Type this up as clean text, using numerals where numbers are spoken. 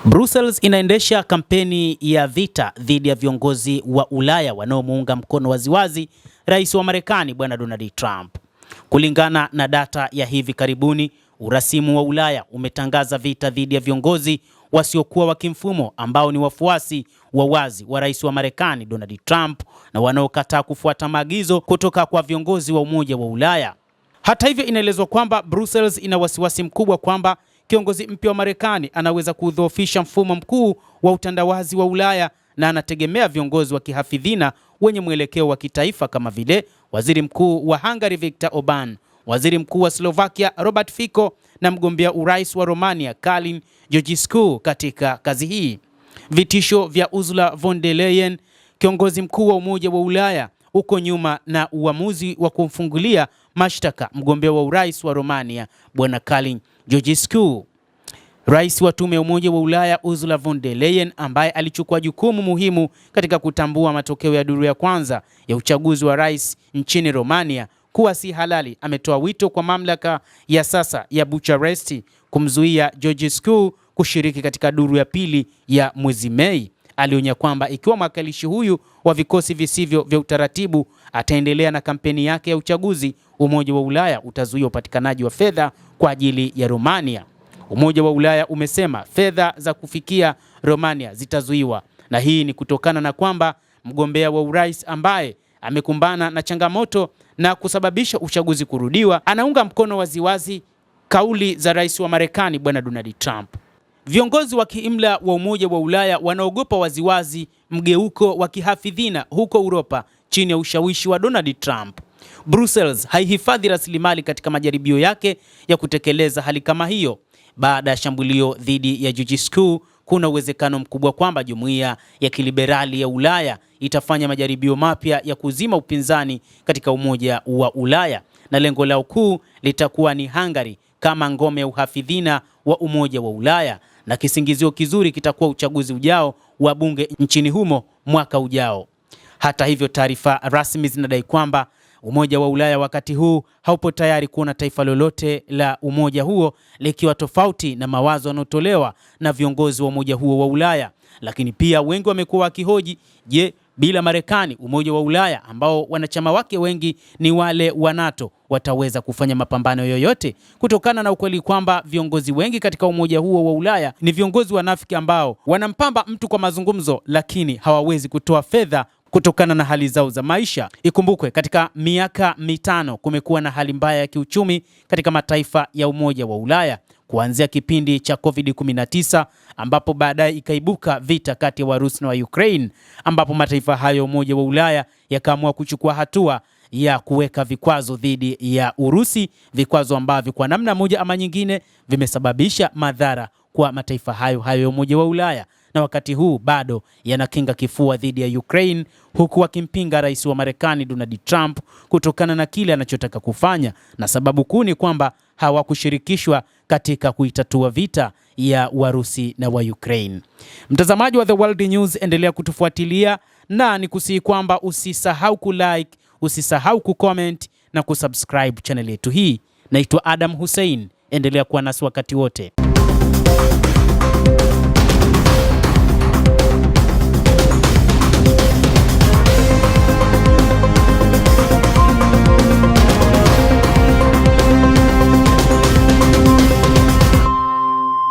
Brussels inaendesha kampeni ya vita dhidi ya viongozi wa Ulaya wanaomuunga mkono waziwazi rais wa Marekani Bwana Donald Trump. Kulingana na data ya hivi karibuni, urasimu wa Ulaya umetangaza vita dhidi ya viongozi wasiokuwa wa kimfumo ambao ni wafuasi wa wazi wa rais wa Marekani Donald Trump na wanaokataa kufuata maagizo kutoka kwa viongozi wa Umoja wa Ulaya. Hata hivyo, inaelezwa kwamba Brussels ina wasiwasi mkubwa kwamba kiongozi mpya wa Marekani anaweza kudhoofisha mfumo mkuu wa utandawazi wa Ulaya na anategemea viongozi wa kihafidhina wenye mwelekeo wa kitaifa kama vile waziri mkuu wa Hungary Viktor Orban, waziri mkuu wa Slovakia Robert Fico na mgombea urais wa Romania Kalin Georgescu katika kazi hii. Vitisho vya Ursula von der Leyen, kiongozi mkuu wa Umoja wa Ulaya, uko nyuma na uamuzi wa kumfungulia mashtaka mgombea wa urais wa Romania Bwana Kalin Georgescu. Rais wa tume ya Umoja wa Ulaya Ursula von der Leyen, ambaye alichukua jukumu muhimu katika kutambua matokeo ya duru ya kwanza ya uchaguzi wa rais nchini Romania kuwa si halali, ametoa wito kwa mamlaka ya sasa ya Bucharest kumzuia Georgescu kushiriki katika duru ya pili ya mwezi Mei. Alionya kwamba ikiwa mwakilishi huyu wa vikosi visivyo vya utaratibu ataendelea na kampeni yake ya uchaguzi, Umoja wa Ulaya utazuia upatikanaji wa fedha kwa ajili ya Romania. Umoja wa Ulaya umesema fedha za kufikia Romania zitazuiwa, na hii ni kutokana na kwamba mgombea wa urais ambaye amekumbana na changamoto na kusababisha uchaguzi kurudiwa anaunga mkono waziwazi kauli za rais wa Marekani Bwana Donald Trump. Viongozi wa kiimla wa Umoja wa Ulaya wanaogopa waziwazi mgeuko wa kihafidhina huko Uropa chini ya ushawishi wa Donald Trump. Brussels haihifadhi rasilimali katika majaribio yake ya kutekeleza hali kama hiyo. Baada ya shambulio dhidi ya Georgescu, kuna uwezekano mkubwa kwamba jumuiya ya kiliberali ya Ulaya itafanya majaribio mapya ya kuzima upinzani katika Umoja wa Ulaya, na lengo lao kuu litakuwa ni Hungary kama ngome ya uhafidhina wa Umoja wa Ulaya, na kisingizio kizuri kitakuwa uchaguzi ujao wa bunge nchini humo mwaka ujao. Hata hivyo, taarifa rasmi zinadai kwamba Umoja wa Ulaya wakati huu haupo tayari kuona taifa lolote la umoja huo likiwa tofauti na mawazo yanayotolewa na viongozi wa umoja huo wa Ulaya. Lakini pia wengi wamekuwa wakihoji, je, bila Marekani Umoja wa Ulaya ambao wanachama wake wengi ni wale wa NATO wataweza kufanya mapambano yoyote? Kutokana na ukweli kwamba viongozi wengi katika umoja huo wa Ulaya ni viongozi wanafiki ambao wanampamba mtu kwa mazungumzo, lakini hawawezi kutoa fedha kutokana na hali zao za maisha. Ikumbukwe, katika miaka mitano kumekuwa na hali mbaya ya kiuchumi katika mataifa ya Umoja wa Ulaya, kuanzia kipindi cha COVID-19 ambapo baadaye ikaibuka vita kati ya Warusi na wa Ukraine, ambapo mataifa hayo ya Umoja wa Ulaya yakaamua kuchukua hatua ya kuweka vikwazo dhidi ya Urusi, vikwazo ambavyo kwa namna moja ama nyingine vimesababisha madhara kwa mataifa hayo ya Umoja wa Ulaya, na wakati huu bado yanakinga kifua dhidi ya Ukraine, huku wakimpinga rais wa Marekani Donald Trump kutokana na kile anachotaka kufanya, na sababu kuu ni kwamba hawakushirikishwa katika kuitatua vita ya Warusi na wa Ukraine. Mtazamaji wa The World News, endelea kutufuatilia na nikusihi kwamba usisahau kulike, usisahau kucomment na kusubscribe channel yetu hii. Naitwa Adam Hussein, endelea kuwa nasi wakati wote.